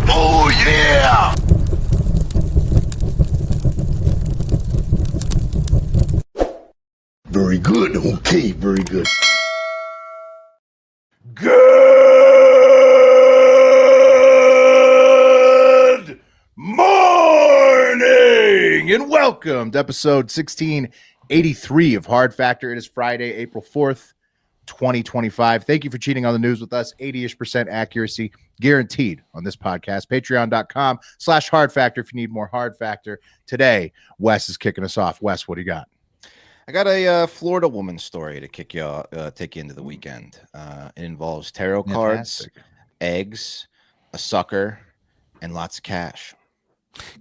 Oh, yeah! Very good. Okay, very good. Good morning And welcome to episode 1683 of Hard Factor. It is Friday, April 4th, 2025. Thank you for cheating on the news with us. 80-ish% accuracy guaranteed on this podcast. Patreon.com/Hard Factor if you need more Hard Factor. Today, Wes is kicking us off. Wes, what do you got? I got a Florida woman story to take you into the weekend. It involves tarot cards, eggs, a sucker, and lots of cash.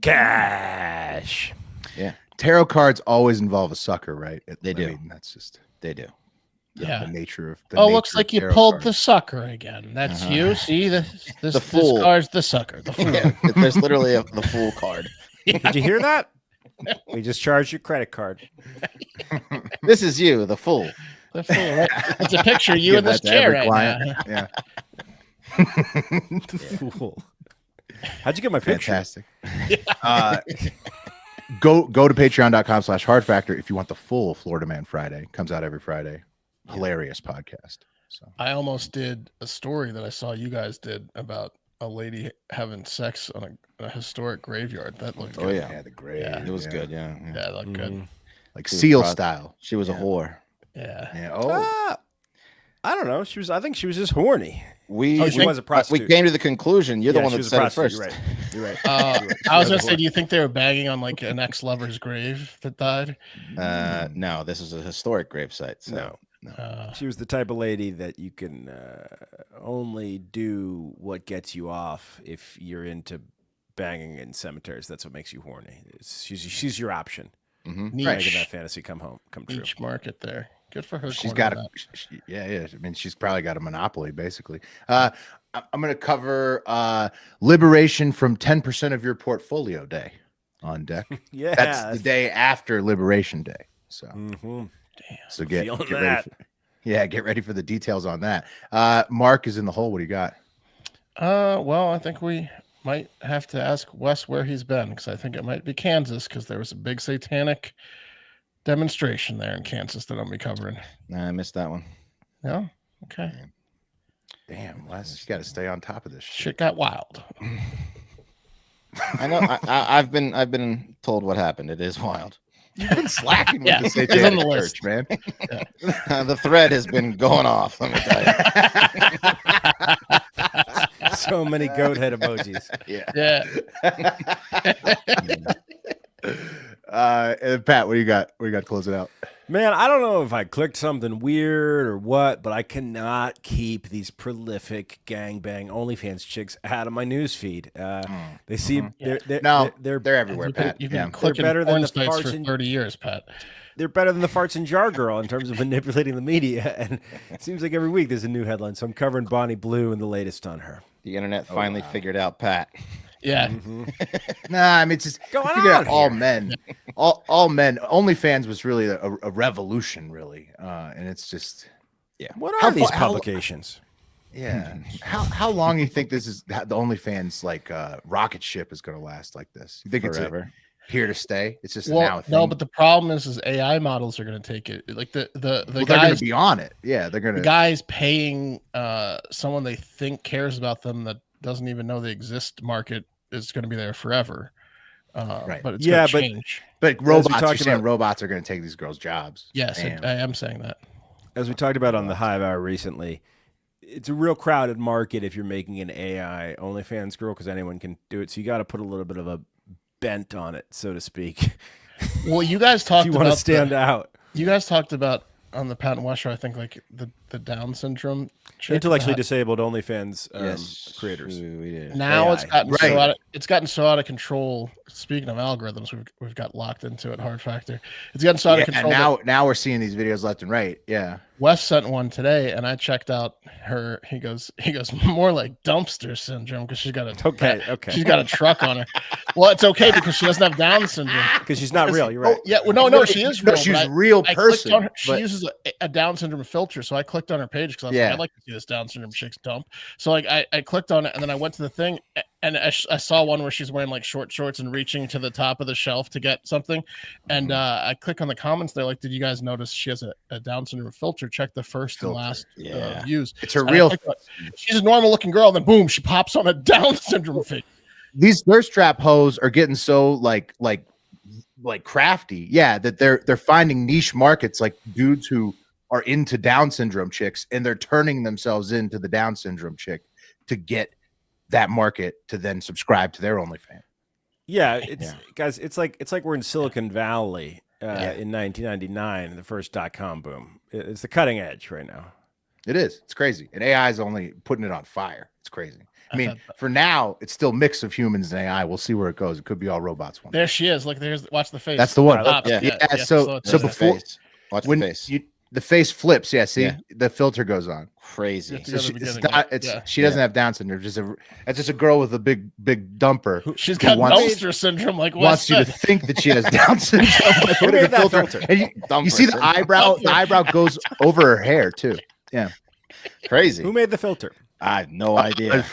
Cash. Yeah. Tarot cards always involve a sucker, right? They do. mean, that's just They do. Yeah. the nature of the Oh, nature looks of like you tarot pulled cards. the sucker again. That's you. See, this fool. card's the sucker. The fool. Yeah, there's literally the fool card. Did you hear that? We just charged your credit card. This is you, the fool. The fool. Right? It's a picture of you Give in this that to chair every right client. now. Yeah. Fool. How'd you get my picture? Fantastic. Go to patreon.com/Hard Factor if you want the full Florida Man Friday. Comes out every Friday. Hilarious podcast. So I almost did a story that I saw you guys did about a lady having sex on a historic graveyard. That looked Oh, good. yeah. the grave. Yeah. It was good, yeah. Yeah, that looked good. Like She was seal proud. style. She was a whore. Yeah. Yeah. Oh, I don't know. I think she was just horny. We She was a prostitute. we came to the conclusion. You're the one she that was a said it prostitute. first. You're right. I was gonna say, do you think they were banging on like an ex-lover's grave that died? No, this is a historic gravesite. So. No. Uh, She was the type of lady that you can only do what gets you off if you're into banging in cemeteries. That's what makes you horny. She's your option. Mhm. Making that fantasy come true. Niche market there. Good for her. she's corner got of a that. yeah. I mean, she's probably got a monopoly, basically. I'm going to cover liberation from 10% of your portfolio day on deck. Yeah, That's the day after Liberation Day. So, Mhm. so get feeling ready. that. Get ready for the details on that. Mark is in the hole. What do you got? Well, I think we might have to ask Wes where he's been, because I think it might be Kansas, because there was a big satanic demonstration there in Kansas that I'll be covering. Nah, I missed that one. No? Okay. Damn, Wes, you got to stay on top of this shit. Shit got wild. I know. I've been told what happened. It is wild. You've been slacking Yeah, with the it's on satanic the list. church, man. The thread has been going off. Let me tell you. So many goat head emojis. Yeah. Yeah. Pat, what do you got? What do you got to close it out? Man, I don't know if I clicked something weird or what, but I cannot keep these prolific gangbang OnlyFans chicks out of my news feed. They seem Yeah. they're They're everywhere, Pat. You've been Yeah. clicking better than porn the sites for farts and- 30 years, Pat. they're better than the farts and jar girl in terms of manipulating the media. And it seems like every week there's a new headline. So I'm covering Bonnie Blue and the latest on her. The internet finally figured out Pat. Yeah. Nah, I mean, it's just Going you figure out on all here? men, all men. OnlyFans was really a revolution, really, and it's just What How are these fa- how- publications? yeah. How long do you think this is the OnlyFans like rocket ship is going to last like this? You think Forever. it's here to stay? It's just now Well, a thing? no, but the problem is AI models are going to take it. Like the Well, they're going guys, to be on it. Yeah, they're going the to. guys paying someone they think cares about them that doesn't even know they exist market is going to be there forever. Right. But it's Yeah, going to but- change. But we robots, you're talked saying about- robots are going to take these girls' jobs. Yes, Damn. I am saying that. As we talked about on the Hive Hour recently, it's a real crowded market if you're making an AI OnlyFans girl because anyone can do it. So you got to put a little bit of a bent on it, so to speak. Well, you guys If talked you want to about stand out. you guys talked about on the Pat and West show, I think, like the Down syndrome chick, Intellectually that- disabled OnlyFans creators. we did. now AI. it's gotten Right. so out of control. Speaking of algorithms, we've got locked into it. Hard Factor. It's gotten so out of Yeah, and control. now we're seeing these videos left and right. Yeah. Wes sent one today, and I checked out her. He goes more like dumpster syndrome because she's got a Okay. she's got a truck on her. Well, it's okay because she doesn't have Down syndrome. Because she's not real. You're right. Yeah, well, no, she is real. She's but a real I clicked person. on her. She but- uses a Down syndrome filter, so I clicked on her page because I was like, I'd like to see this Down syndrome chick's dump. So like I clicked on it and then I went to the thing and I saw one where she's wearing like short shorts and reaching to the top of the shelf to get something. And I click on the comments. They're like, did you guys notice she has a Down syndrome filter? Check the first and last views. It's her real. She's a normal looking girl. Then boom, she pops on a Down syndrome face. These thirst trap hoes are getting so like crafty, that they're finding niche markets like dudes who are into Down syndrome chicks, and they're turning themselves into the Down syndrome chick to get that market to then subscribe to their OnlyFans. Yeah, guys, it's like we're in Silicon Valley in 1999, the first .com boom. It's the cutting edge right now. It is. It's crazy, and AI is only putting it on fire. It's crazy. I mean, for now, it's still a mix of humans and AI. We'll see where it goes. It could be all robots. One. There she is. Look, watch the face. That's the one. So before watch the face. The face flips. Yeah, see, the filter goes on. Crazy. So she doesn't have Down syndrome. It's just a girl with a big dumper. She's got dumpster syndrome. Like wants you to think that she has Down syndrome by putting the filter. And you see the eyebrow. The eyebrow goes over her hair too. Yeah, crazy. Who made the filter? I have no idea.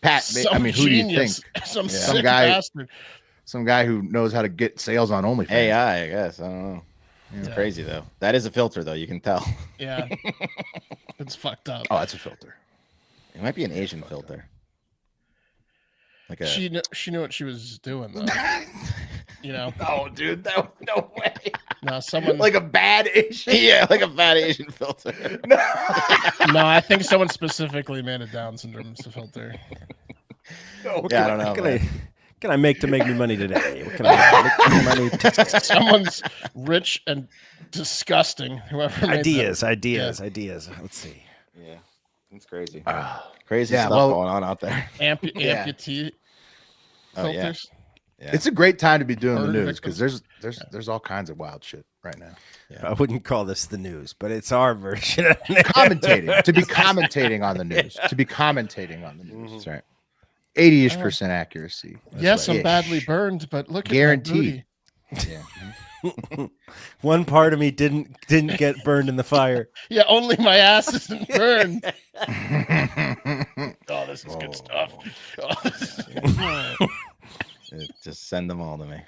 Pat, some I mean, who genius. do you think? Some guy bastard. Some guy who knows how to get sales on OnlyFans. AI, I guess. I don't know. It's crazy though. That is a filter though. You can tell. Yeah, it's fucked up. Oh, that's a filter. It might be an Asian filter. Like she knew what she was doing though. You know. Oh, dude, no way. No, someone like a bad Asian. Yeah, like a bad Asian filter. No, I think someone specifically made a Down syndrome filter. I don't know. Can I make to make me money today? What can I make money? Someone's rich and disgusting. Whoever made ideas. Let's see. Yeah, it's crazy. Crazy stuff going on out there. Amputee filters. Yeah. It's a great time to be doing the news because there's all kinds of wild shit right now. Yeah. I wouldn't call this the news, but it's our version. Commentating on the news. That's right. 80-ish% accuracy. Yes, I'm badly burned, but look, guaranteed. Yeah. One part of me didn't get burned in the fire. Yeah, only my ass isn't burned. Oh, this is good stuff. Just send them all to me.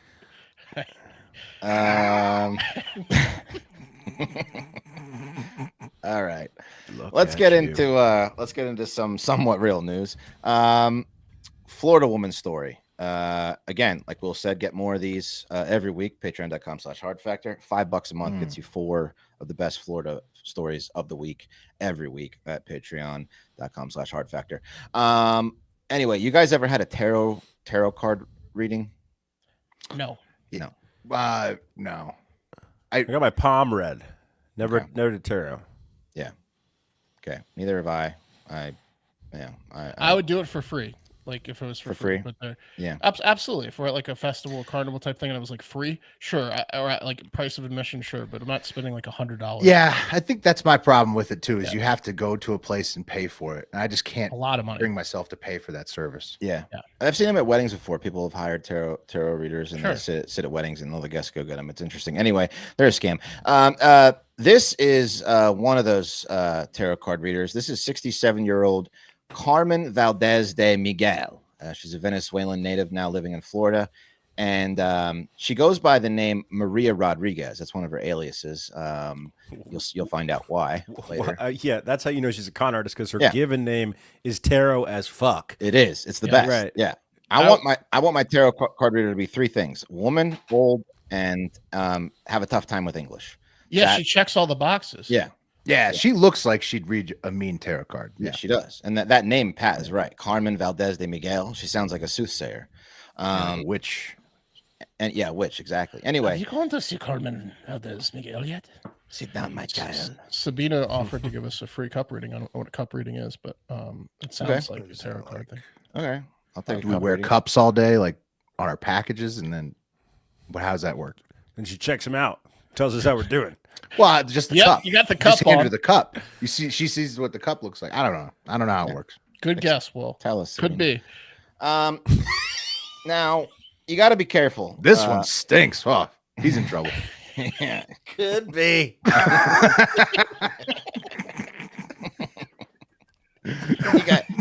All right. Let's get into some somewhat real news. Florida woman story. Again, like Will said, get more of these every week. Patreon.com/hardfactor. $5 a month gets you 4 of the best Florida stories of the week every week at patreon.com/hardfactor. Anyway, you guys ever had a tarot card reading? No. No. I got my palm read. Never did tarot. Yeah. Okay. Neither have I. I would do it for free. Like if it was for free. But absolutely. If we're at like a festival, carnival type thing, and it was like free, sure. Or at like price of admission, sure. But I'm not spending like $100. Yeah, I think that's my problem with it too. Is you have to go to a place and pay for it, and I just can't. A lot of money. Bring myself to pay for that service. Yeah. I've seen them at weddings before. People have hired tarot readers and they sit at weddings, and all the guests go get them. It's interesting. Anyway, they're a scam. This is one of those tarot card readers. This is 67-year-old Carmen Valdez de Miguel. She's a Venezuelan native now living in Florida, and she goes by the name Maria Rodriguez. That's one of her aliases. You'll find out why later. That's how you know she's a con artist, because her given name is tarot as fuck. It is. It's the best. Right. Yeah. I want my tarot card reader to be 3 things: woman, old, and have a tough time with English. Yeah, she checks all the boxes. Yeah, she looks like she'd read a mean tarot card. Yeah, she does. And that name, Pat, is right. Carmen Valdez de Miguel. She sounds like a soothsayer. Witch. And witch, exactly. Anyway. Have you gone to see Carmen Valdez Miguel yet? Sit down, my child. Sabina offered to give us a free cup reading. I don't know what a cup reading is, but it sounds like a tarot card thing. Okay. I'll take Do we wear cups all day, like on our packages? And then how does that work? And she checks them out. Tells us how we're doing. Well, just the cup. You got the cup. Just hand her the cup. You see, she sees what the cup looks like. I don't know how it works. Good guess, Will. Tell us. Could be. Now you got to be careful. This one stinks. Oh, he's in trouble. Yeah, could be.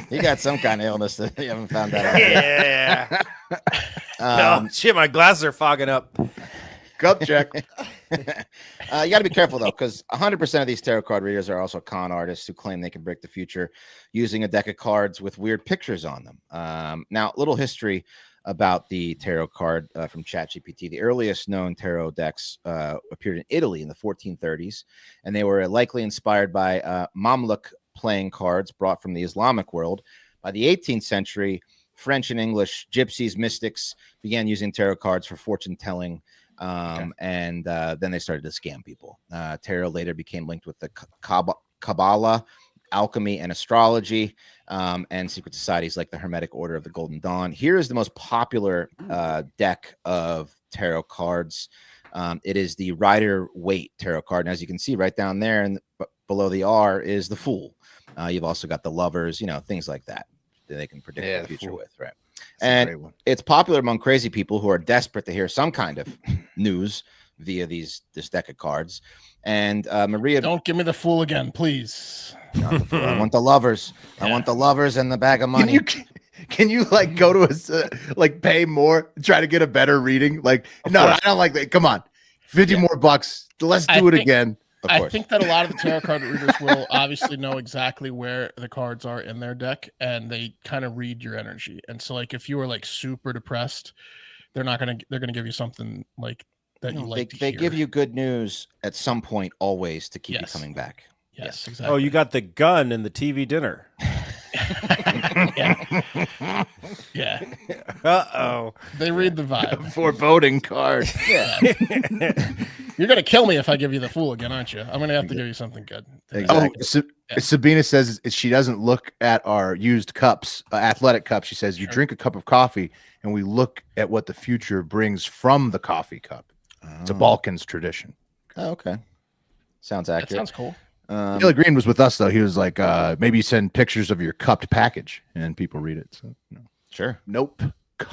you got some kind of illness that you haven't found out. Yeah. No, shit, my glasses are fogging up. Cup check. You got to be careful though, because 100% of these tarot card readers are also con artists who claim they can predict the future using a deck of cards with weird pictures on them. Now, little history about the tarot card from ChatGPT. The earliest known tarot decks appeared in Italy in the 1430s, and they were likely inspired by Mamluk playing cards brought from the Islamic world. By the 18th century, French and English gypsies, mystics began using tarot cards for fortune telling. And then they started to scam people. Tarot later became linked with the Kabbalah, alchemy, and astrology, and secret societies like the Hermetic Order of the Golden Dawn. Here is the most popular deck of tarot cards. It is the Rider-Waite tarot card. And as you can see right down there and below the R is the Fool. You've also got the Lovers, things like that they can predict the future with, right? And it's popular among crazy people who are desperate to hear some kind of news via this deck of cards. And Maria, don't give me the Fool again, please. I want the Lovers. Yeah. I want the Lovers and the bag of money. Can you like go to us like pay more, try to get a better reading? Like, no, I don't like that. Come on, 50 more bucks. Let's do it again. I think that a lot of the tarot card readers will obviously know exactly where the cards are in their deck, and they kind of read your energy. And so, like, if you were like super depressed, they're gonna give you something like that you like. They give you good news at some point, always, to keep you coming back. Yes, exactly. Oh, you got the gun and the TV dinner. Yeah. Uh-oh. They read the vibe. Foreboding card. Yeah. You're going to kill me if I give you the Fool again, aren't you? I'm going to have to give you something good. Exactly. Sabina says she doesn't look at our used cups, athletic cups. She says, you drink a cup of coffee and we look at what the future brings from the coffee cup. It's a Balkans tradition. Oh, okay. Sounds accurate. That sounds cool. Billy Green was with us, though. He was like, maybe you send pictures of your cupped package and people read it. So, Sure. Nope.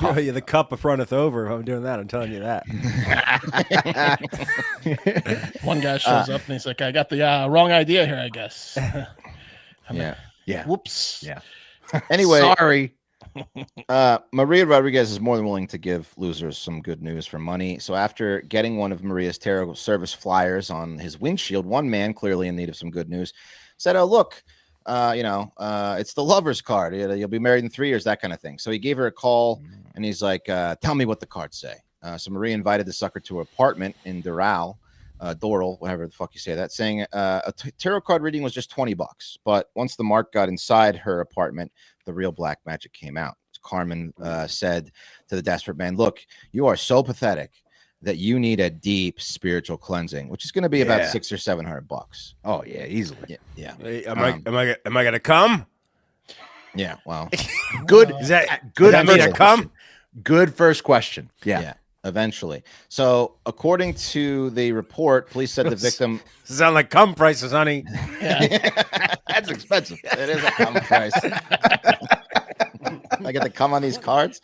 Oh, yeah, the cup runneth over. If I'm doing that, I'm telling you that. One guy shows up and he's like, I got the wrong idea here, I guess. Yeah. Whoops. Yeah. Anyway. Sorry. Maria Rodriguez is more than willing to give losers some good news for money. So after getting one of Maria's tarot service flyers on his windshield, one man, clearly in need of some good news, said, oh, look, it's the Lover's card. You'll be married in 3 years, that kind of thing. So he gave her a call and he's like, tell me what the cards say. So Maria invited the sucker to her apartment in Doral, whatever the fuck you say that, saying a tarot card reading was just $20. But once the mark got inside her apartment, the real black magic came out. Carmen said to the desperate man, look, you are so pathetic that you need a deep spiritual cleansing, which is going to be about $600 or $700. Oh yeah, easily. Yeah. Hey, am I gonna come? Yeah. Well, good. Is that good? Does that mean I come? Good first question. Yeah. Eventually. So according to the report, police said the victim sound like cum prices, honey. That's expensive. It is a cum price. I get to come on these cards.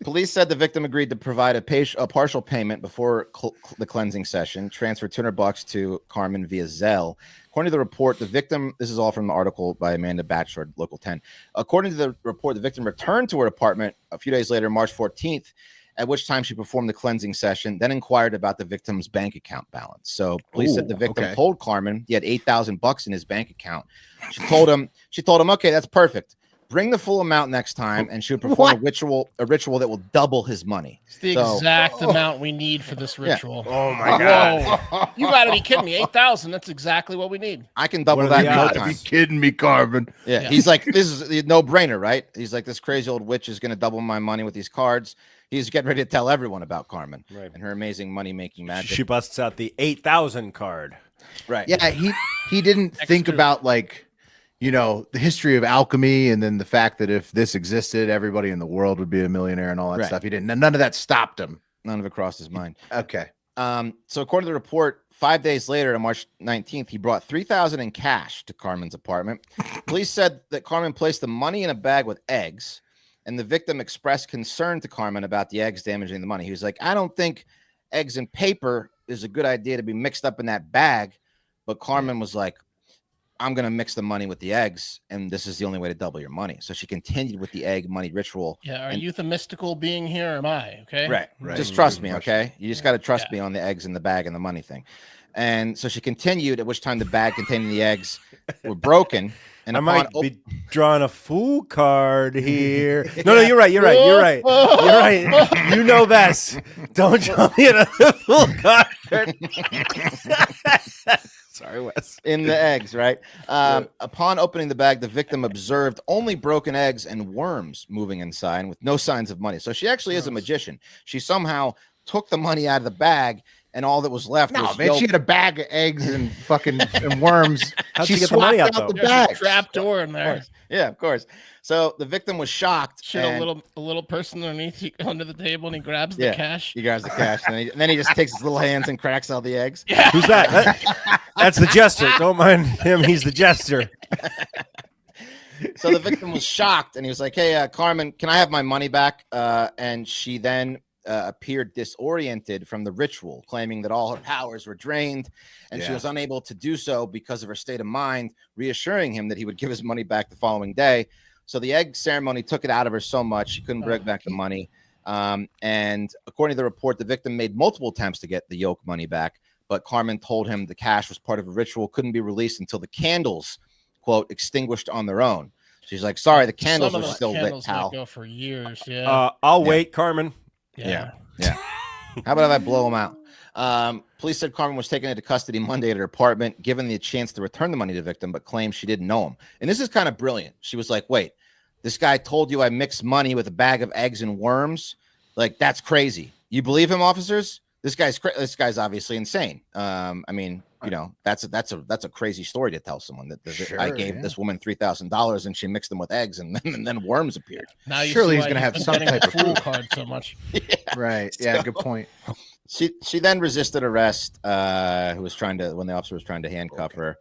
Police said the victim agreed to provide a partial payment before the cleansing session, transferred $200 to Carmen via Zelle. According to the report, the victim, this is all from the article by Amanda Batchford, Local 10. According to the report, the victim returned to her apartment a few days later, March 14th, at which time she performed the cleansing session, then inquired about the victim's bank account balance. So police said the victim told Carmen he had $8,000 in his bank account. She told him, okay, that's perfect. Bring the full amount next time, and she would perform a ritual that will double his money. It's the exact amount we need for this ritual. Yeah. Oh my god! Whoa. You got to be kidding me! 8,000. That's exactly what we need. I can double that in no time. Be kidding me, Carmen. Yeah, he's like, this is a no-brainer, right? He's like, this crazy old witch is going to double my money with these cards. He's getting ready to tell everyone about Carmen and her amazing money-making magic. She busts out the 8,000 card. Right. Yeah, he didn't think about the history of alchemy and then the fact that if this existed, everybody in the world would be a millionaire and all that stuff. He didn't. None of that stopped him. None of it crossed his mind. Okay. So according to the report, 5 days later, on March 19th, he brought $3,000 in cash to Carmen's apartment. Police said that Carmen placed the money in a bag with eggs, and the victim expressed concern to Carmen about the eggs damaging the money. He was like, I don't think eggs and paper is a good idea to be mixed up in that bag. But Carmen was like, I'm going to mix the money with the eggs, and this is the only way to double your money. So she continued with the egg money ritual. Yeah, are you the mystical being here, or am I? Okay. Right. Right. Just trust Good me, question. okay? You just got to trust me on the eggs in the bag and the money thing. And so she continued, at which time the bag containing the eggs were broken. And I upon might be drawing a fool card here. No, you're right. You're right. You know best. Don't draw me another fool card. Sorry, Wes. in the eggs, right? Upon opening the bag, the victim observed only broken eggs and worms moving inside with no signs of money. So she actually is a magician. She somehow took the money out of the bag, and all that was left was man, she had a bag of eggs and fucking and worms. How'd She she get the money swapped out, out the though? There's a bag. trap door in there. Yeah, of course. So the victim was shocked. Shit, and a little person underneath under the table, and he grabs the cash. He grabs the cash, and then he just takes his little hands and cracks all the eggs. Yeah. Who's that? That's the jester. Don't mind him. He's the jester. So the victim was shocked, and he was like, "Hey, Carmen, can I have my money back?" And she then appeared disoriented from the ritual, claiming that all her powers were drained, and she was unable to do so because of her state of mind, reassuring him that he would give his money back the following day. So the egg ceremony took it out of her so much she couldn't bring back the money. And according to the report, the victim made multiple attempts to get the yolk money back, but Carmen told him the cash was part of a ritual, couldn't be released until the candles, quote, extinguished on their own. She's like, "Sorry, the candles Some are of those still lit, candles pal." might go for years. Yeah. I'll wait, Carmen. Yeah. How about if I blow them out? Police said Carmen was taken into custody Monday at her apartment, given the chance to return the money to the victim, but claimed she didn't know him. And this is kind of brilliant. She was like, "Wait, this guy told you I mixed money with a bag of eggs and worms? Like, that's crazy. You believe him, officers? This guy's obviously insane." I mean, you know, that's a crazy story to tell someone that I gave this woman $3,000 and she mixed them with eggs and then worms appeared. Now you Surely see he's why gonna have been some getting type the of fool card so much. Right. Yeah. Good point. She then resisted arrest. When the officer was trying to handcuff her,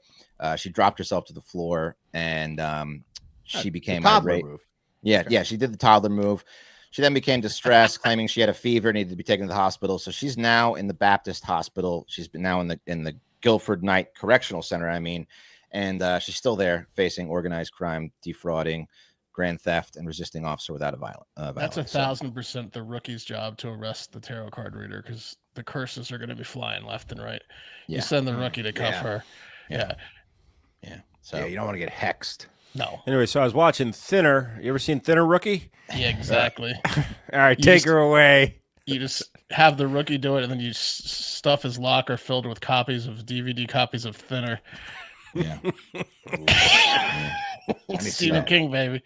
she dropped herself to the floor and she became toddler irate. move. Yeah, she did the toddler move. She then became distressed, claiming she had a fever, needed to be taken to the hospital. So she's now in the Baptist Hospital. She's been now in the Guilford Knight Correctional Center. And she's still there, facing organized crime, defrauding, grand theft, and resisting officer without a violence. That's 1,000% the rookie's job to arrest the tarot card reader, because the curses are going to be flying left and right. Yeah. You send the rookie to cuff her. Yeah. So Yeah, you don't want to get hexed. No. Anyway, so I was watching Thinner. You ever seen Thinner, Rookie? Yeah, exactly. All right, You take just- her away. You just have the rookie do it, and then you stuff his locker filled with DVD copies of Thinner. yeah. Stephen King, baby.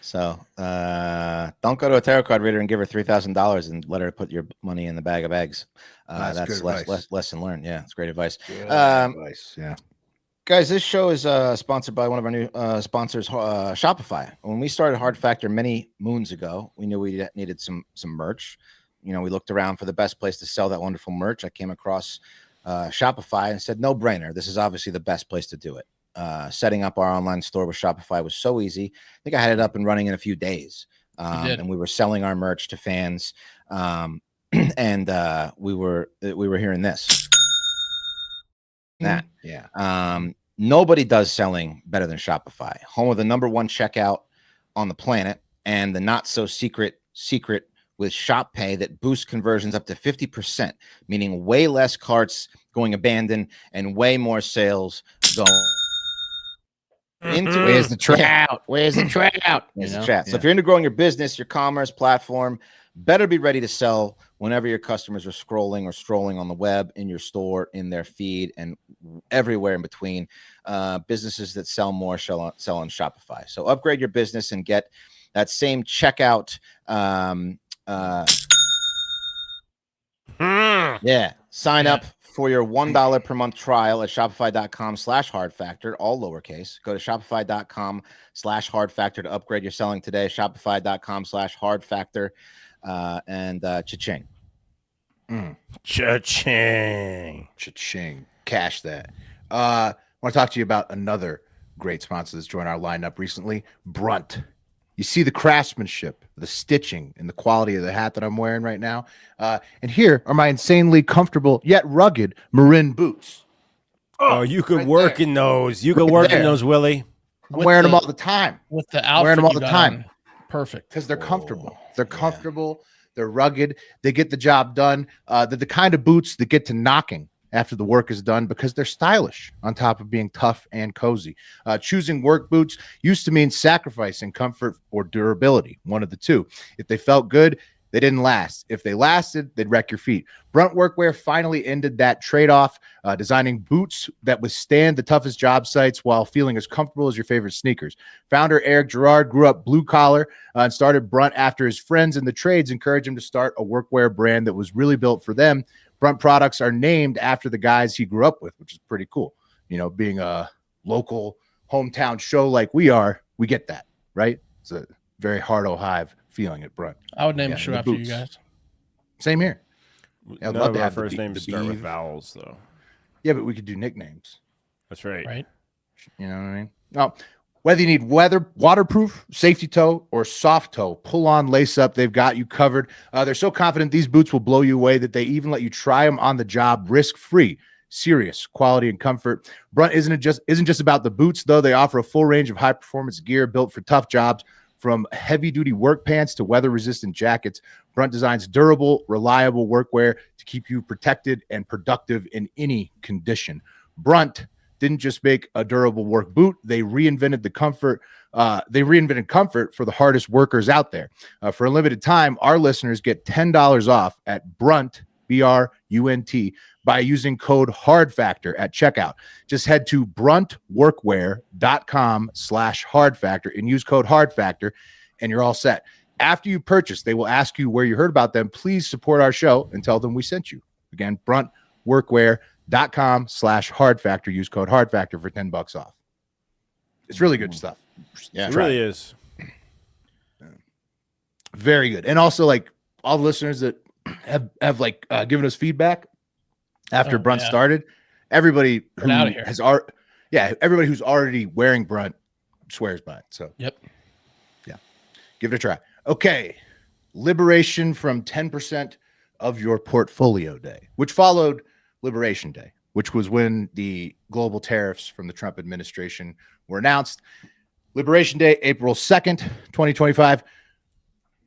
So don't go to a tarot card reader and give her $3,000 and let her put your money in the bag of eggs. That's good advice. lesson learned. Yeah, it's great advice. Good advice. Yeah. Guys, this show is sponsored by one of our new sponsors, Shopify. When we started Hard Factor many moons ago, we knew we needed some merch. You know, we looked around for the best place to sell that wonderful merch. I came across Shopify and said, no brainer. This is obviously the best place to do it. Setting up our online store with Shopify was so easy. I think I had it up and running in a few days. And we were selling our merch to fans. And we were hearing this. That. Yeah. Nobody does selling better than Shopify, home of the #1 checkout on the planet and the not so secret with Shop Pay that boosts conversions up to 50%, meaning way less carts going abandoned and way more sales going into Where's the trout? Where's the trout? Where's the trout? So if you're into growing your business, your commerce platform, better be ready to sell whenever your customers are scrolling or strolling on the web, in your store, in their feed, and everywhere in between. Businesses that sell more sell on Shopify. So upgrade your business and get that same checkout. Sign up for your $1 per month trial at shopify.com/hardfactor, all lowercase. Go to shopify.com/hardfactor to upgrade your selling today. Shopify.com/hardfactor. And cha-ching. Cha-ching. Cha-ching. Cash that. I want to talk to you about another great sponsor that's joined our lineup recently, Brunt. You see the craftsmanship, the stitching, and the quality of the hat that I'm wearing right now. And here are my insanely comfortable yet rugged Marin boots. Oh, you could right work there. in those. You could work in those, Willie. I'm wearing them all the time. With the I'm wearing outfit them all you the got time. on. Perfect. Because they're comfortable. They're yeah. comfortable. They're rugged. They get the job done. They're the kind of boots that get to knocking after the work is done because they're stylish on top of being tough and cozy. Choosing work boots used to mean sacrificing comfort or durability, one of the two. If they felt good, they didn't last. If they lasted, they'd wreck your feet. Brunt Workwear finally ended that trade-off, designing boots that withstand the toughest job sites while feeling as comfortable as your favorite sneakers. Founder Eric Gerard grew up blue-collar and started Brunt after his friends in the trades encouraged him to start a workwear brand that was really built for them. Brunt products are named after the guys he grew up with, which is pretty cool. You know, being a local hometown show like we are, we get that, right? It's a very hard-o-hive feeling at Brunt. I would name a Yeah, show the after you boots. guys. Same here. I'd None love of to our have the first be- names the start with beeve. vowels, though. Yeah, but we could do nicknames. That's right. Right. You know what I mean? Now, whether you need waterproof, safety toe, or soft toe, pull on, lace up, they've got you covered. They're so confident these boots will blow you away that they even let you try them on the job risk-free. Serious quality and comfort. Brunt isn't just about the boots, though. They offer a full range of high-performance gear built for tough jobs, from heavy-duty work pants to weather-resistant jackets. Brunt designs durable, reliable workwear to keep you protected and productive in any condition. Brunt didn't just make a durable work boot; they reinvented the comfort. They reinvented comfort for the hardest workers out there. For a limited time, our listeners get $10 off at Brunt, BRUNT, by using code HARDFACTOR at checkout. Just head to bruntworkwear.com/hardfactor and use code HARDFACTOR, and you're all set. After you purchase, they will ask you where you heard about them. Please support our show and tell them we sent you. Again, bruntworkwear.com/hardfactor. Use code HARDFACTOR for $10 off. It's really good stuff. Yeah. It Try really it. is. Very good. And also, like, all the listeners that have given us feedback after Brunt started, everybody who Get outta here. has everybody who's already wearing Brunt swears by it. So Yep. give it a try. Okay. Liberation from 10% of your portfolio day, which followed Liberation Day, which was when the global tariffs from the Trump administration were announced. Liberation Day, April 2nd, 2025.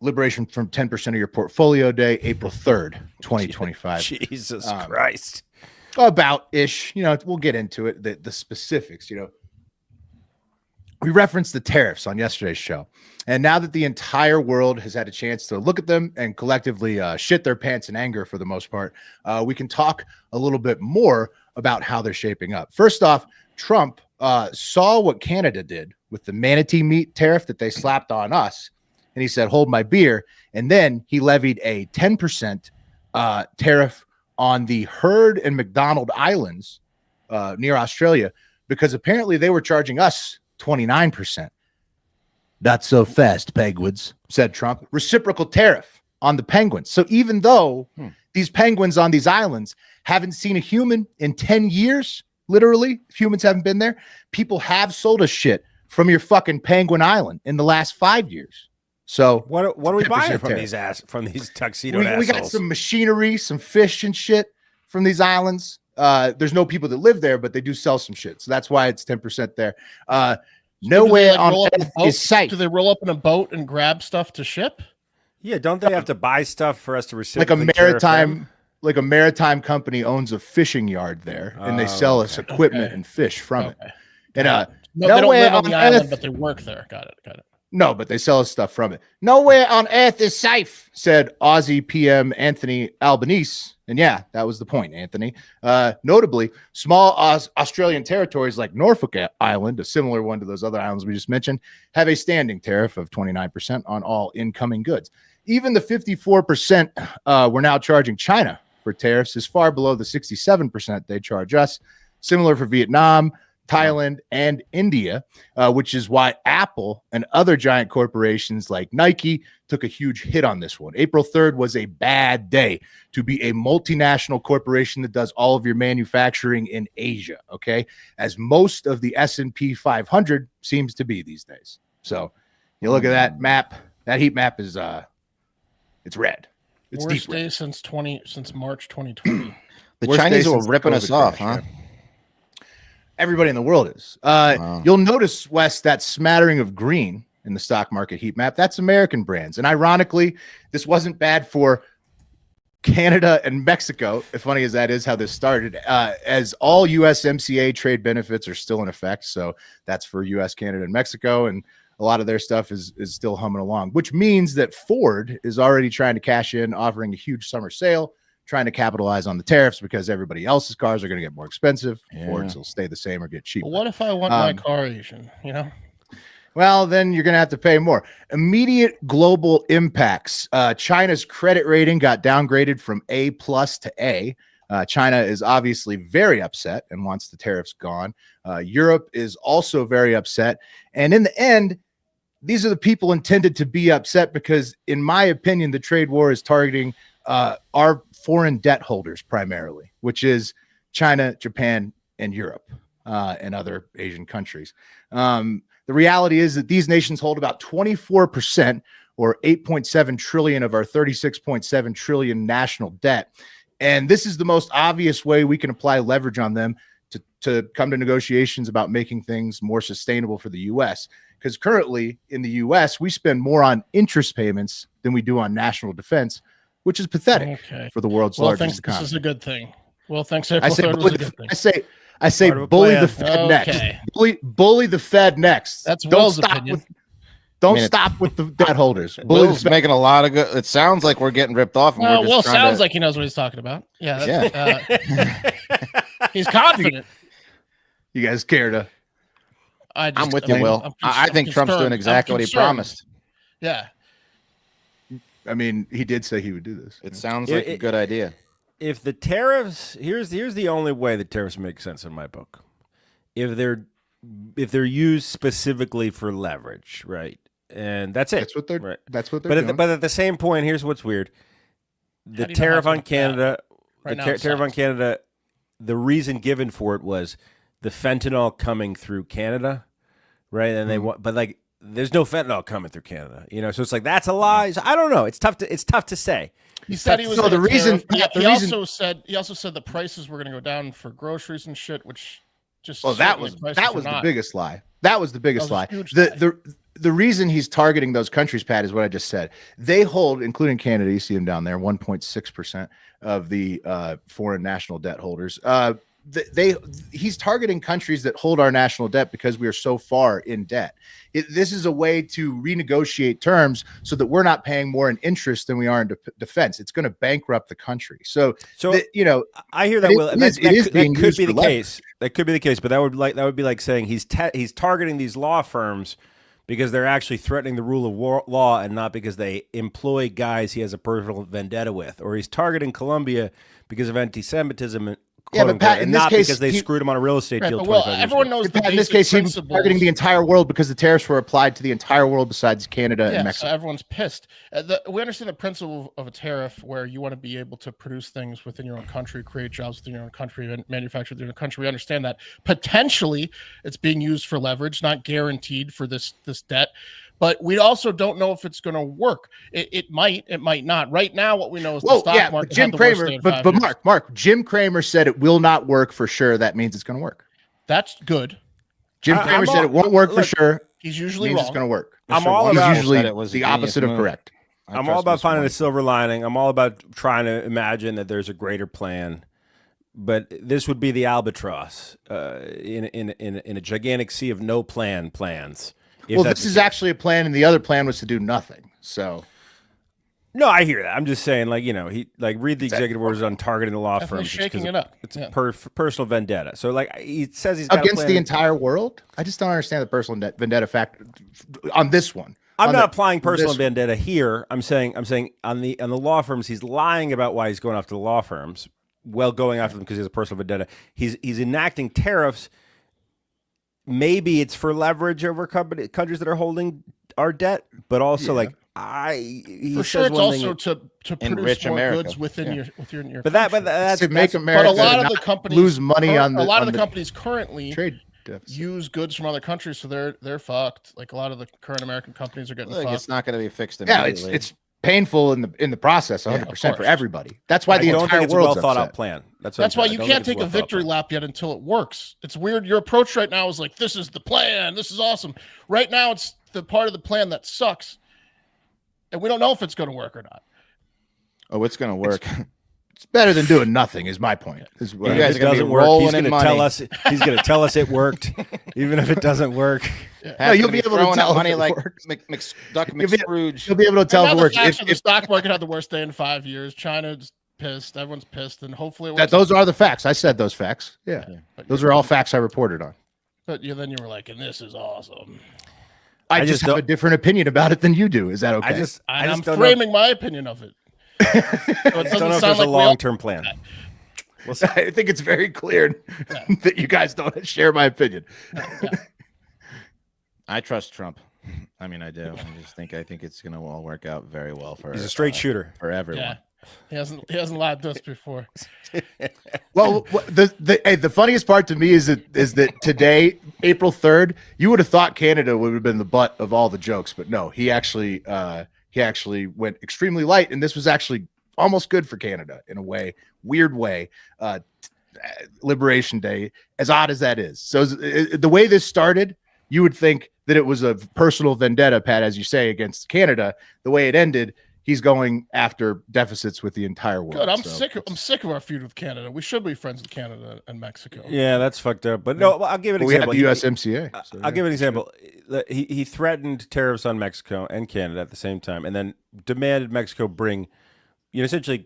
Liberation from 10% of your portfolio day, April 3rd, 2025. Jesus Christ. About-ish. You know, we'll get into it, the specifics, you know. We referenced the tariffs on yesterday's show. And now that the entire world has had a chance to look at them and collectively shit their pants in anger for the most part, we can talk a little bit more about how they're shaping up. First off, Trump saw what Canada did with the manatee meat tariff that they slapped on us. And he said, hold my beer. And then he levied a 10% tariff on the Heard and McDonald Islands near Australia, because apparently they were charging us 29%. Not so fast, penguins, said Trump. Reciprocal tariff on the penguins. So even though these penguins on these islands haven't seen a human in 10 years, literally, if humans haven't been there, people have sold us shit from your fucking penguin island in the last 5 years. So What are we 10% buying from tariff. these tuxedo we assholes? got some machinery, some fish and shit from these islands. There's no people that live there, but they do sell some shit. So that's why it's 10% there. Nowhere on earth is safe. Do they roll up in a boat and grab stuff to ship? Yeah, don't they have to buy stuff for us to Like reciprocally a tariff them? maritime company owns a fishing yard there, and they sell us equipment and fish from it. And No, they don't nowhere live on on the island, earth, but they work there. Got it. no, but they sell us stuff from it. Nowhere on earth is safe, said Aussie PM Anthony Albanese. And yeah, that was the point, Anthony. Notably, small Australian territories like Norfolk Island, a similar one to those other islands we just mentioned, have a standing tariff of 29% on all incoming goods. Even the 54% we're now charging China for tariffs is far below the 67% they charge us. Similar for Vietnam, Thailand, and India, which is why Apple and other giant corporations like Nike took a huge hit on this one. April 3rd was a bad day to be a multinational corporation that does all of your manufacturing in Asia, okay? As most of the S&P 500 seems to be these days. So you look at that map, that heat map is, it's red. It's Worst deep red. day since March 2020. The Worst Chinese day were since the ripping us COVID off, crash, huh? Everybody in the world is. Wow. You'll notice, Wes, that smattering of green in the stock market heat map. That's American brands. And ironically, this wasn't bad for Canada and Mexico, as funny as that is how this started, as all USMCA trade benefits are still in effect. So that's for US, Canada, and Mexico. And a lot of their stuff is still humming along, which means that Ford is already trying to cash in, offering a huge summer sale, trying to capitalize on the tariffs because everybody else's cars are going to get more expensive. Yeah. Ford's will stay the same or get cheaper. But what if I want my car Asian, you know? Well, then you're going to have to pay more. Immediate global impacts. China's credit rating got downgraded from A+ to A. China is obviously very upset and wants the tariffs gone. Europe is also very upset. And in the end, these are the people intended to be upset because, in my opinion, the trade war is targeting our foreign debt holders primarily, which is China, Japan, and Europe, and other Asian countries. The reality is that these nations hold about 24% or 8.7 trillion of our 36.7 trillion national debt. And this is the most obvious way we can apply leverage on them to come to negotiations about making things more sustainable for the U.S. Because currently in the U.S., we spend more on interest payments than we do on national defense, which is pathetic for the world's largest economy. This is a good thing. Well, thanks. I say bully the Fed next. Bully the Fed next. That's Will's opinion. Don't stop with the debt holders. Will's making a lot of good. It sounds like we're getting ripped off. And well, Will sounds like he knows what he's talking about. Yeah. He's confident. You guys care to? I'm with you, Will. I think Trump's doing exactly what he promised. Yeah. I mean, he did say he would do this. It sounds like a good idea. If the tariffs, here's the only way the tariffs make sense in my book. If they're used specifically for leverage, right? And that's it. That's what they're. Right. That's what they're doing. But at the same point, here's what's weird: the tariff on Canada, tariff on Canada. The reason given for it was the fentanyl coming through Canada, right? And they want, but like, there's no fentanyl coming through Canada, you know. So it's like that's a lie. So I don't know. It's tough to say. He said he was. So the reason. He also said the prices were going to go down for groceries and shit, which just. Oh, that was the biggest lie. That was the biggest lie. The reason he's targeting those countries, Pat, is what I just said. They hold, including Canada, you see them down there, 1.6% of the foreign national debt holders. He's targeting countries that hold our national debt because we are so far in debt. This is a way to renegotiate terms so that we're not paying more in interest than we are in defense. It's going to bankrupt the country. So I hear that. That could be the case. That could be the case, but that would be like saying he's targeting these law firms because they're actually threatening the rule of law and not because they employ guys he has a personal vendetta with, or he's targeting Colombia because of anti-Semitism. Yeah, but Pat, in this case, because they screwed him on a real estate deal. Well, everyone knows. Pat, in this case, he was targeting the entire world because the tariffs were applied to the entire world besides Canada and Mexico. So everyone's pissed. We understand the principle of a tariff where you want to be able to produce things within your own country, create jobs within your own country, and manufacture within your own country. We understand that potentially it's being used for leverage, not guaranteed for this debt. But we also don't know if it's going to work. It might not. Right now, what we know is the stock market. Jim Cramer, but Mark, Jim Cramer said it will not work for sure. That means it's going to work. That's good. Jim Cramer said it won't work for sure. He's usually wrong. It's going to work. I'm all about usually the opposite of correct. I'm all about finding a silver lining. I'm all about trying to imagine that there's a greater plan. But this would be the albatross in a gigantic sea of no plans. Well, this is actually a plan, and the other plan was to do nothing. So, no, I hear that. I'm just saying, like, you know, he read the executive orders on targeting the law firms. Shaking it up. It's personal vendetta. So, like, he says he's got against the entire world. I just don't understand the personal vendetta fact on this one. I'm not applying personal vendetta here. I'm saying on the law firms, he's lying about why he's going after the law firms. Well, going after them because he has a personal vendetta. He's enacting tariffs. Maybe it's for leverage over countries that are holding our debt, but also for sure it's also to produce more America. Goods within your but that's to make America. But a lot of the companies lose money on the. A lot of the companies currently trade deficit. Use goods from other countries, so they're fucked. Like a lot of the current American companies are getting fucked. It's not going to be fixed immediately. Yeah, it's painful in the process, 100% for everybody. That's why the entire world's well thought upset. out plan. That's why you can't take a victory lap yet until it works. It's weird. Your approach right now is like, this is the plan. This is awesome. Right now, it's the part of the plan that sucks, and we don't know if it's going to work or not. Oh, it's going to work. It's better than doing nothing. Is my point. You guys are going to be work. rolling He's going in to money. tell us. He's going to tell us it worked, even if it doesn't work. No, you'll be able to tell money if it like works. Duck McScrooge. You'll be able to tell if it works. The stock market had the worst day in 5 years. China's pissed. Everyone's pissed, and hopefully it works. Those are the facts. I said those facts. Yeah. Those are all facts I reported on. But then you were like, and this is awesome. I just have a different opinion about it than you do. Is that okay? I'm framing my opinion of it. So it doesn't sound like a long-term plan. I think it's very clear that you guys don't share my opinion. I trust Trump. I mean, I do. I think it's going to all work out very well for. He's a straight shooter for everyone. Yeah. He hasn't lied to us before. Well, the funniest part to me is that today, April 3rd, you would have thought Canada would have been the butt of all the jokes, but no, he actually went extremely light, and this was actually almost good for Canada in a weird way. Liberation Day, as odd as that is. So the way this started, you would think that it was a personal vendetta, Pat, as you say, against Canada. The way it ended, he's going after deficits with the entire world. Good. I'm sick of our feud with Canada. We should be friends with Canada and Mexico. Yeah, that's fucked up. But no, I'll give an example. We had the USMCA. I'll give an example. He threatened tariffs on Mexico and Canada at the same time, and then demanded Mexico bring, essentially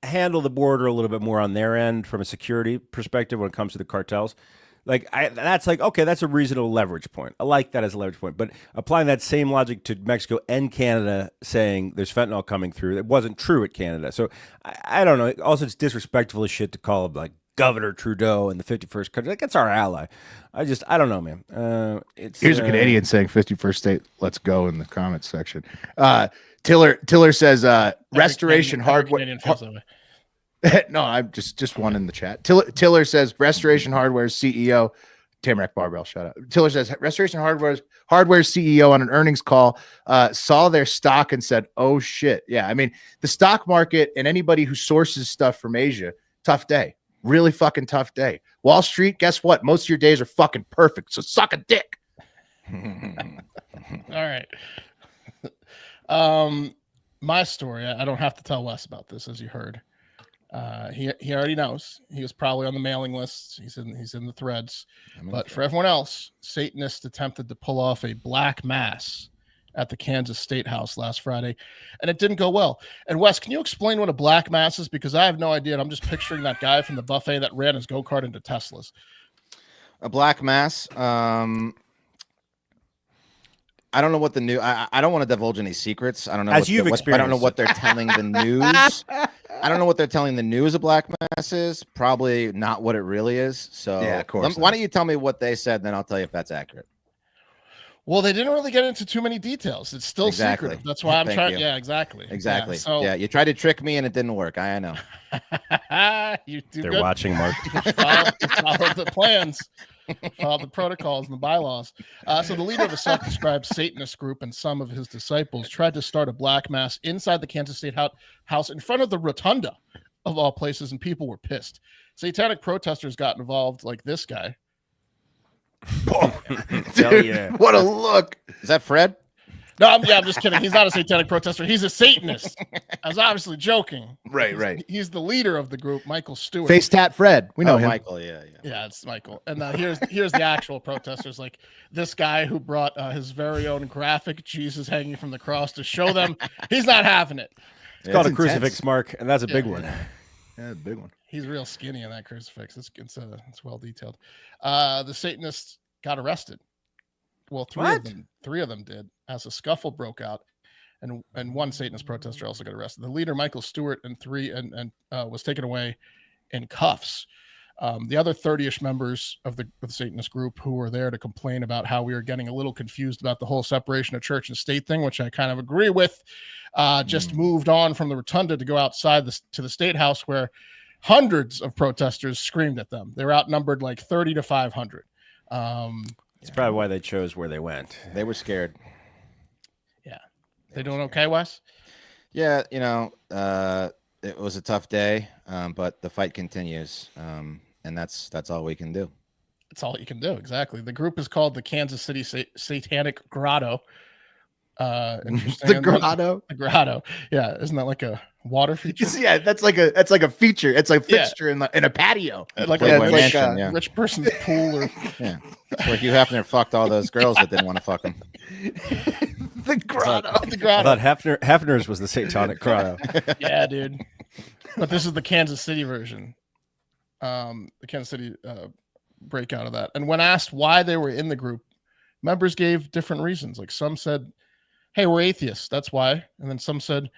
handle the border a little bit more on their end from a security perspective when it comes to the cartels. That's a reasonable leverage point. I like that as a leverage point. But applying that same logic to Mexico and Canada, saying there's fentanyl coming through, it wasn't true at Canada. So I don't know. Also, it's disrespectful as shit to call him like Governor Trudeau in the 51st country. Like, that's our ally. I don't know, man. Here's a Canadian saying 51st state, let's go in the comments section. Tiller says Restoration Hardware. No, I'm just one in the chat. Tiller says Restoration Hardware's CEO, Tamarack Barbell, shout out. Tiller says Restoration Hardware's CEO on an earnings call saw their stock and said, "Oh shit." Yeah, I mean, the stock market and anybody who sources stuff from Asia, tough day. Really fucking tough day. Wall Street, guess what? Most of your days are fucking perfect. So suck a dick. All right. My story, I don't have to tell Wes about this, as you heard. He already knows. He was probably on the mailing list. He's in the threads. But for everyone else, Satanists attempted to pull off a black mass at the Kansas State House last Friday, and it didn't go well. And Wes, can you explain what a black mass is? Because I have no idea, and I'm just picturing that guy from the buffet that ran his go-kart into Teslas. A black mass. I don't know what the new. I don't want to divulge any secrets. I don't know. As you've experienced, I don't know what they're telling the news. I don't know what they're telling the news a black mass is. Probably not what it really is. So yeah, of course. Why don't you tell me what they said, then I'll tell you if that's accurate. Well, they didn't really get into too many details. It's still secretive. That's why I'm trying. Yeah, exactly. Exactly. Yeah, you tried to trick me and it didn't work. I know. They're good. Watching, Mark. Follow the plans. Follow the protocols and the bylaws. So the leader of the self-described Satanist group and some of his disciples tried to start a black mass inside the Kansas State House in front of the rotunda, of all places, and people were pissed. Satanic protesters got involved, like this guy. Dude, yeah. What a look. Is that Fred? No, I'm just kidding. He's not a satanic protester. He's a Satanist. I was obviously joking. Right. He's the leader of the group, Michael Stewart. Face tat Fred. We know him. Michael, yeah. Yeah, it's Michael. And here's the actual protesters, like this guy who brought his very own graphic Jesus hanging from the cross to show them he's not having it. It's called a crucifix, Mark, and that's a big one. Yeah, big one. He's real skinny in that crucifix. It's well detailed. The Satanists got arrested. Well, three of them did, as a scuffle broke out, and one Satanist protester also got arrested. The leader, Michael Stewart, was taken away in cuffs. The other 30-ish members of the Satanist group who were there to complain about how we were getting a little confused about the whole separation of church and state thing, which I kind of agree with, just moved on from the rotunda to go outside to the State House, where hundreds of protesters screamed at them. They were outnumbered like 30 to 500. It's probably why they chose where they went. They were scared. Yeah. They doing okay, Wes? Yeah, it was a tough day, but the fight continues, and that's all we can do. That's all you can do. Exactly. The group is called the Kansas City Satanic Grotto. Interesting. The grotto. The grotto. Yeah, isn't that like a water feature? Yeah, that's like a feature. It's a fixture in a patio. Like Playboy a Mansion, rich person's pool, or yeah. It's like Hugh Hefner fucked all those girls that didn't want to fuck him. The grotto. the I grotto. thought Hefner's was the Satanic Grotto. Yeah, dude. But this is the Kansas City version. The Kansas City breakout of that. And when asked why they were in the group, members gave different reasons. Like some said, "Hey, we're atheists, that's why." And then some said,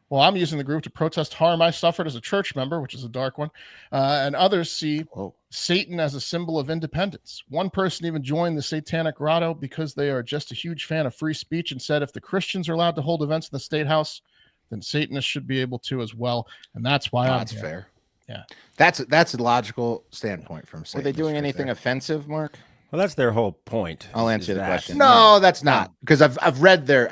"Well, I'm using the group to protest harm I suffered as a church member," which is a dark one. And others see Satan as a symbol of independence. One person even joined the Satanic Grotto because they are just a huge fan of free speech and said if the Christians are allowed to hold events in the State House, then Satanists should be able to as well. And that's why That's fair. Yeah. That's a logical standpoint from Satan. Were they doing anything offensive, Mark? Well, that's their whole point. I'll is answer the that. question. No, that's not, because I've read their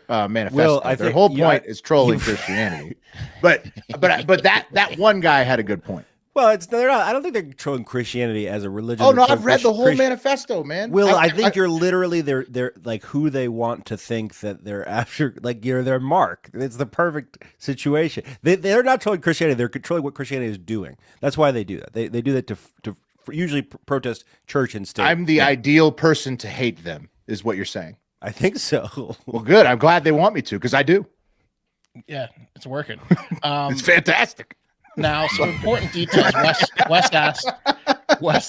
manifesto. Well, I their think whole point is trolling Christianity. But that one guy had a good point. Well, they're not. I don't think they're trolling Christianity as a religion. Oh no, I've read the whole manifesto, man. Will, I think you're literally they're like who they want to think that they're after. Like you're their mark. It's the perfect situation. They're not trolling Christianity. They're controlling what Christianity is doing. That's why they do that. They do that to usually protest church and state. I'm the ideal person to hate them, is what you're saying. I think so. Well, good. I'm glad they want me to, because I do. Yeah, it's working. It's fantastic. Now, some important details. Wes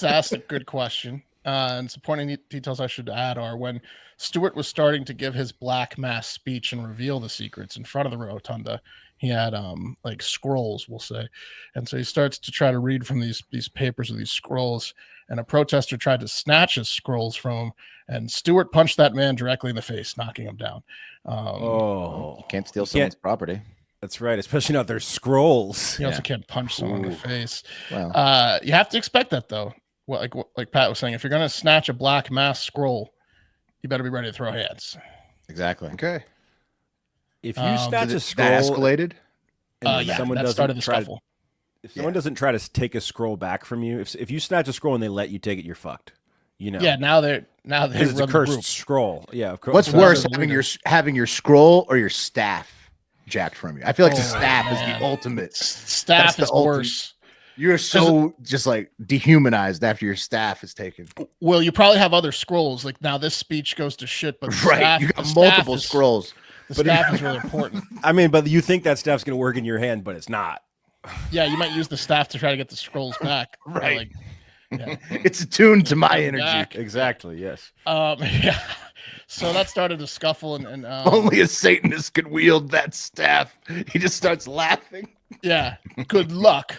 asked a good question. And some important details I should add are when Stewart was starting to give his Black Mass speech and reveal the secrets in front of the rotunda, he had like scrolls, we'll say. And so he starts to try to read from these papers or these scrolls. And a protester tried to snatch his scrolls from him. And Stewart punched that man directly in the face, knocking him down. You can't steal someone's property. That's right, especially not their scrolls. You also can't punch someone in the face. Wow. You have to expect that, though. Well, like Pat was saying, if you're going to snatch a Black Mass scroll, you better be ready to throw hands. Exactly. Okay. If you snatch a scroll, that escalated. Someone that started the scuffle. If someone doesn't try to take a scroll back from you, if you snatch a scroll and they let you take it, you're fucked. You know. Yeah. Now they it's a cursed scroll. Yeah. Of course. What's worse, having your scroll or your staff jacked from you? I feel like the staff is the ultimate. Staff is worse. You're so just like dehumanized after your staff is taken. Well, you probably have other scrolls. Like now, this speech goes to shit. But right, you got multiple scrolls. The staff is really important. I mean, but you think that staff's going to work in your hand, but it's not. Yeah, you might use the staff to try to get the scrolls back. Right. Like, yeah. It's attuned to my energy. Back. Exactly. Yes. Yeah. So that started a scuffle, and only a Satanist could wield that staff. He just starts laughing. Yeah. Good luck.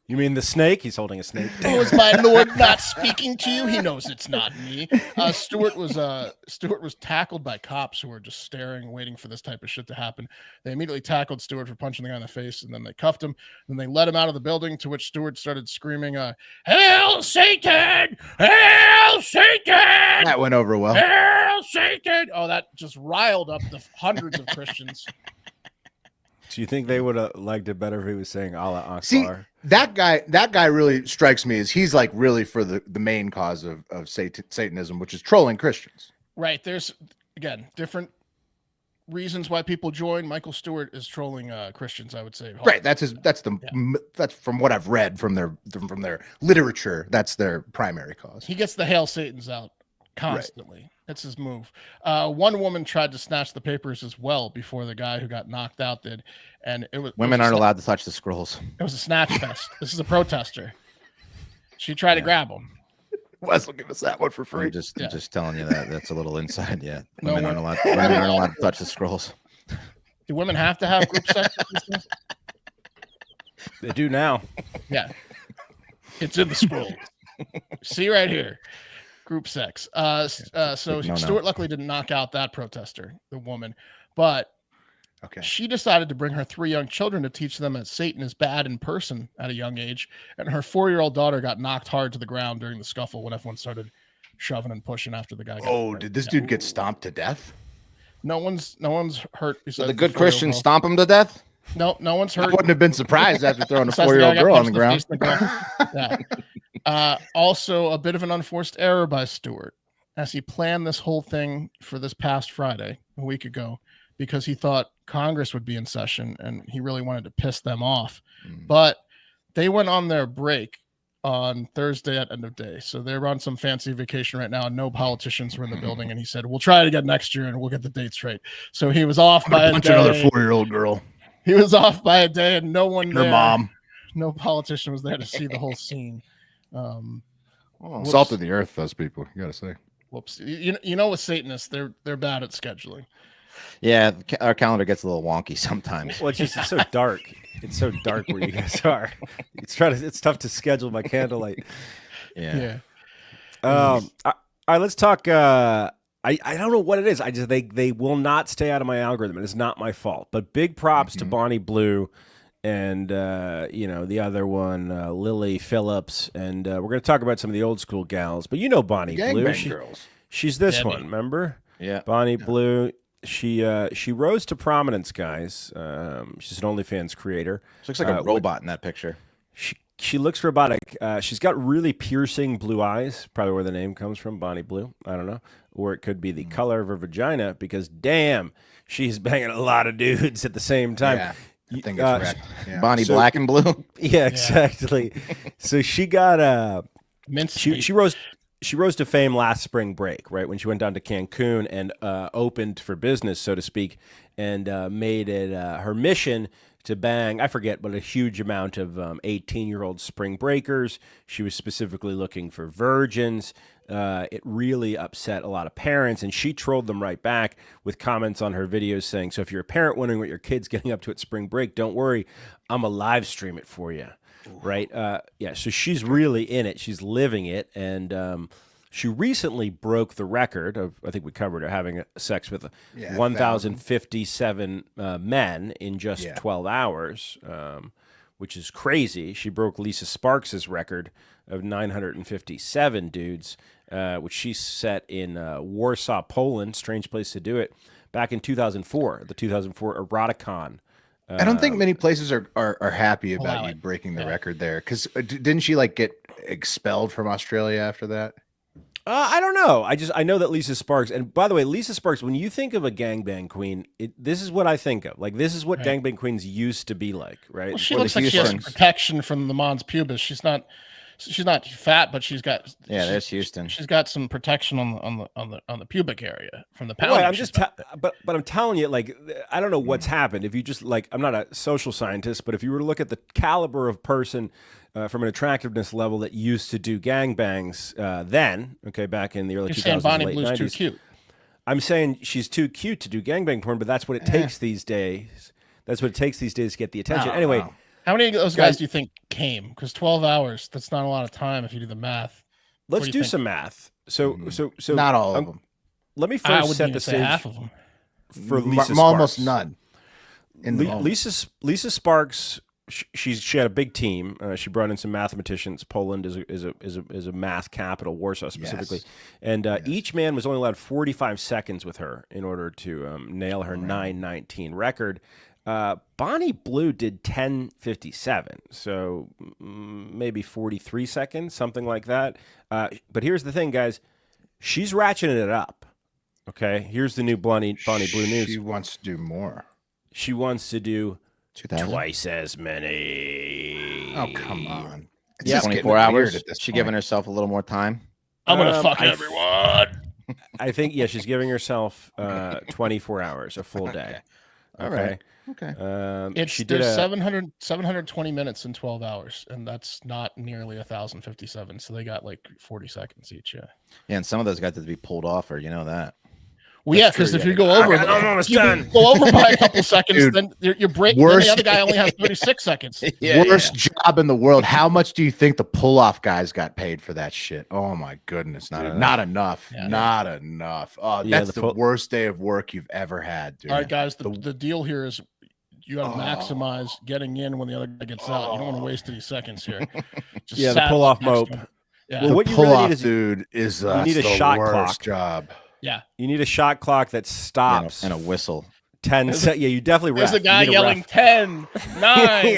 You mean the snake? He's holding a snake. Oh, is my lord not speaking to you? He knows it's not me. Stewart was tackled by cops who were just staring, waiting for this type of shit to happen. They immediately tackled Stewart for punching the guy in the face, and then they cuffed him. Then they let him out of the building, to which Stewart started screaming, "Hail Satan! Hail Satan!" That went over well. Hail Satan! Oh, that just riled up the hundreds of Christians. Do you think they would have liked it better if he was saying Allah Akbar? See, that guy really strikes me as he's like really for the main cause of Satanism, which is trolling Christians. Right. There's, again, different reasons why people join. Michael Stewart is trolling Christians, I would say. Right. That's from what I've read from their literature. That's their primary cause. He gets the Hail Satans out constantly. Right. That's his move. One woman tried to snatch the papers as well before the guy who got knocked out did. And women aren't allowed to touch the scrolls. It was a snatch fest. This is a protester. She tried to grab him. Wes will give us that one for free. I'm just telling you that's a little inside. Yeah, No, women aren't allowed to touch the scrolls. Do women have to have group sex? They do now. Yeah, it's in the scroll. See right here, group sex. So Stewart luckily didn't knock out that protester, the woman, but she decided to bring her 3 young children to teach them that Satan is bad in person at a young age, and her 4-year-old daughter got knocked hard to the ground during the scuffle when everyone started shoving and pushing after the guy. Did this dude get stomped to death? No one's hurt. So besides the good 4-year-old Christians girl. stomp him to death. No one's I hurt. wouldn't have been surprised after throwing a Besides the guy 4-year-old that got girl on punched the in the ground. face Yeah. Also, a bit of an unforced error by Stewart, as he planned this whole thing for this past Friday, a week ago, because he thought Congress would be in session and he really wanted to piss them off. But they went on their break on Thursday at end of day. So they're on some fancy vacation right now, and no politicians were in the building. And he said, we'll try it again next year and we'll get the dates right. So he was off by a day. Another 4-year-old girl. He was off by a day and no one Her there. mom. No politician was there to see the whole scene. Salt of the earth, those people, you gotta say. Whoops. You know, with Satanists, they're bad at scheduling. Yeah, our calendar gets a little wonky sometimes. Well, it's so dark. It's so dark where you guys are. It's tough to schedule by candlelight. Yeah. All right, let's talk. I don't know what it is. They will not stay out of my algorithm, and it's not my fault. But big props to Bonnie Blue and the other one, Lily Phillips, and we're going to talk about some of the old school gals. But you know Bonnie Blue, she's this one, remember? Yeah, Bonnie Blue. She rose to prominence, guys. She's an OnlyFans creator. She looks like a robot in that picture. She looks robotic. She's got really piercing blue eyes, probably where the name comes from, Bonnie Blue. I don't know. Or it could be the color of her vagina, because damn, she's banging a lot of dudes at the same time. Yeah, I think it's correct. Yeah. Bonnie Black and Blue. Yeah, exactly. So she got she rose to fame last spring break, right, when she went down to Cancun and opened for business, so to speak, and made it her mission to bang, I forget, but a huge amount of 18-year-old spring breakers. She was specifically looking for virgins. It really upset a lot of parents, and she trolled them right back with comments on her videos saying, so if you're a parent wondering what your kid's getting up to at spring break, don't worry, I'm a live stream it for you. Right? So she's really in it. She's living it, and she recently broke the record of, I think we covered her, having sex with 1,057 men in just 12 hours, which is crazy. She broke Lisa Sparks' record of 957 dudes, which she set in Warsaw, Poland, strange place to do it, back in 2004, the 2004 Eroticon. I don't think many places are happy about you breaking the record there, because didn't she get expelled from Australia after that? I don't know. I know that Lisa Sparks, and by the way, Lisa Sparks, when you think of a gangbang queen, this is what I think of. This is what gangbang queens used to be like, right? Well, she looks like she has some protection from the mons pubis. She's not fat, but she's got there's Houston. She's got some protection on the pubic area from the pound. Well, but I'm telling you, I don't know what's happened. If you just I'm not a social scientist, but if you were to look at the caliber of person from an attractiveness level that used to do gangbangs back in the early 2000s, saying Bonnie late Blue's 90s. too cute. I'm saying she's too cute to do gangbang porn, but that's what it takes these days. That's what it takes these days to get the attention. Anyway. How many of those guys do you think came? Because 12 hours, that's not a lot of time if you do the math. Let's do some math. So not all of them. Let me first set the stage half of them. for Lisa Sparks. Almost none. Lisa Sparks, she had a big team. She brought in some mathematicians. Poland is a math capital, Warsaw specifically, and each man was only allowed 45 seconds with her in order to nail her 9:19 record. Bonnie Blue did 10:57, so maybe 43 seconds, something like that. But here's the thing, guys. She's ratcheting it up. Okay, here's the new Bonnie Blue news. She wants to do more. She wants to do 2,000? twice as many. Oh, come on. It's Yeah, just 24 getting weird hours. at this She point. giving herself a little more time. I'm going to fuck everyone. I think, she's giving herself 24 hours, a full day. All right. Okay. There's 720 minutes in 12 hours, and that's not nearly 1,057. So they got 40 seconds each. Yeah, and some of those got to be pulled off, or Well, because if you go over, go over by a couple seconds, Dude, then you're breaking. Then the other guy only has 36 seconds. Worst job in the world. How much do you think the pull-off guys got paid for that shit? Oh my goodness, dude. Not enough. Yeah. Not enough. Oh, that's the worst day of work you've ever had, dude. All right, guys. The deal here is you got to maximize getting in when the other guy gets out. You don't want to waste any seconds here. The pull-off mope. Yeah. Well, what the you really pull-off, need is dude, is you need a the shot worst clock. job. Yeah. You need a shot clock that stops and a whistle. 10 seconds. Yeah, you definitely ref. There's a guy yelling 10, 9,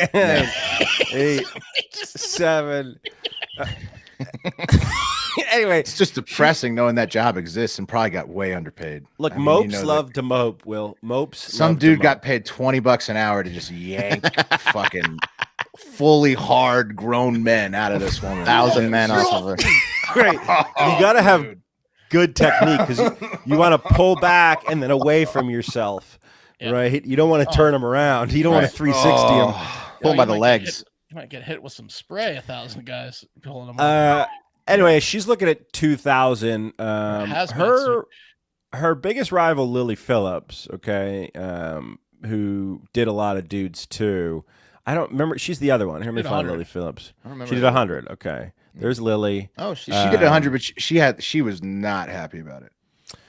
8, 7. Anyway, it's just depressing knowing that job exists and probably got way underpaid. Look, I mean, mopes love to mope. Will mopes? Some dude got paid $20 an hour to just yank fucking fully hard grown men out of this woman. 1,000 men off of her. Great. You got to have good technique because you want to pull back and then away from yourself, right? You don't want to turn them around. You don't want to 360 them. Pull by the legs. You might get hit with some spray. 1,000 guys pulling them up. Anyway, she's looking at 2,000. Her biggest rival, Lily Phillips, okay, who did a lot of dudes too. I don't remember. She's the other one. Here, let me find Lily Phillips. She did 100. Okay, there's Lily. Oh, she did 100, but she was not happy about it.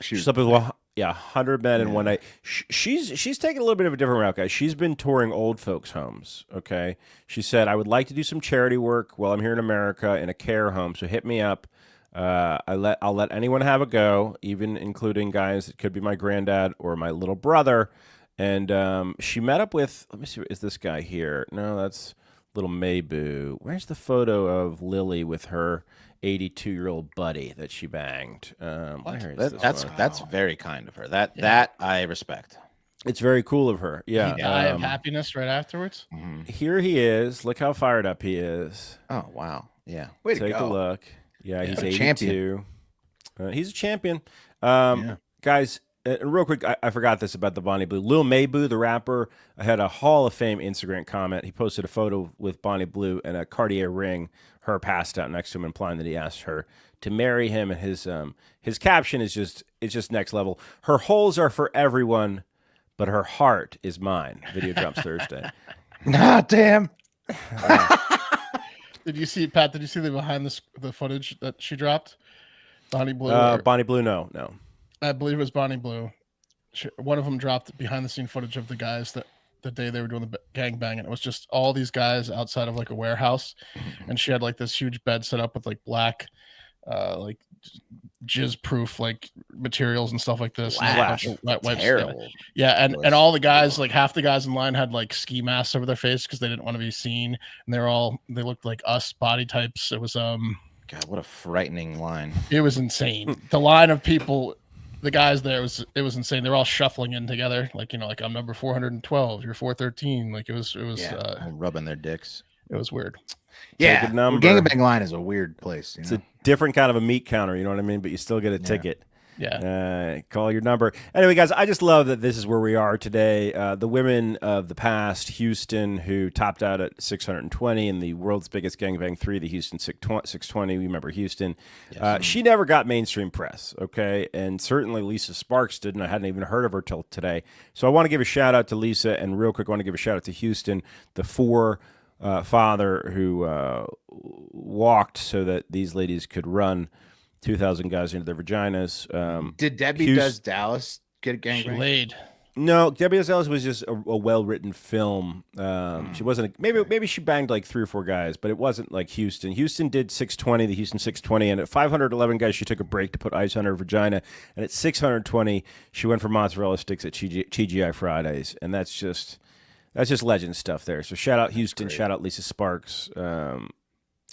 She's up with 100 men in one night. She's taking a little bit of a different route, guys. She's been touring old folks' homes. Okay, she said, I would like to do some charity work while I'm here in America in a care home. So hit me up. I'll let anyone have a go, even including guys that could be my granddad or my little brother. And she met up with, let me see, is this guy here? No, that's little Mayboo. Where's the photo of Lily with her 82-year-old buddy that she banged? That's very kind of her. That I respect. It's very cool of her. Yeah. He died of happiness right afterwards. Here he is. Look how fired up he is. Oh wow. Yeah. Way to Take go. a look. Yeah, he's 82. Champion. He's a champion. Guys, real quick, I forgot this about the Bonnie Blue. Lil Mayboo, the rapper, had a Hall of Fame Instagram comment. He posted a photo with Bonnie Blue and a Cartier ring, her passed out next to him, implying that he asked her to marry him. And his caption is just next level. Her holes are for everyone, but her heart is mine. Video drops Thursday. Nah, damn. Did you see, Pat? Did you see the behind the footage that she dropped? Bonnie Blue. Bonnie Blue, no. I believe it was Bonnie Blue. One of them dropped behind the scene footage of the guys that the day they were doing the gangbang, and it was just all these guys outside of like a warehouse, and she had like this huge bed set up with like black, like jizz proof like materials and stuff like this. And wet wipes. Terrible. Yeah, and all the guys, like half the guys in line had like ski masks over their face because they didn't want to be seen, and they looked like us body types. It was God, what a frightening line. It was insane. The line of people. The guys there it was insane. They're all shuffling in together, like like I'm number 412, you're 413. Like it was rubbing their dicks. It was weird. Yeah, Take a number. gangbang line is a weird place. It's a different kind of a meat counter, you know what I mean? But you still get a ticket. Yeah. Call your number. Anyway, guys, I just love that this is where we are today. The women of the past, Houston, who topped out at 620 in the world's biggest gangbang 3, the Houston 620. We remember Houston. Yes. She never got mainstream press, okay? And certainly Lisa Sparks didn't. I hadn't even heard of her till today. So I want to give a shout out to Lisa, and real quick, I want to give a shout out to Houston, the father who walked so that these ladies could run 2,000 guys into their vaginas. Did Debbie Does Dallas get a gangbang? She laid. No, Debbie Does Dallas was just a well-written film. She wasn't. Maybe she banged like 3 or 4 guys, but it wasn't like Houston. Houston did 620, the Houston 620, and at 511 guys, she took a break to put ice on her vagina. And at 620, she went for mozzarella sticks at TGI Fridays, and that's just legend stuff there. So shout out Houston, shout out Lisa Sparks.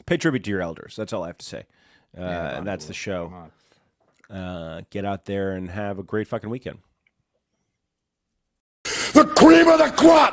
Pay tribute to your elders. That's all I have to say. And that's the show. Get out there and have a great fucking weekend. The cream of the crop!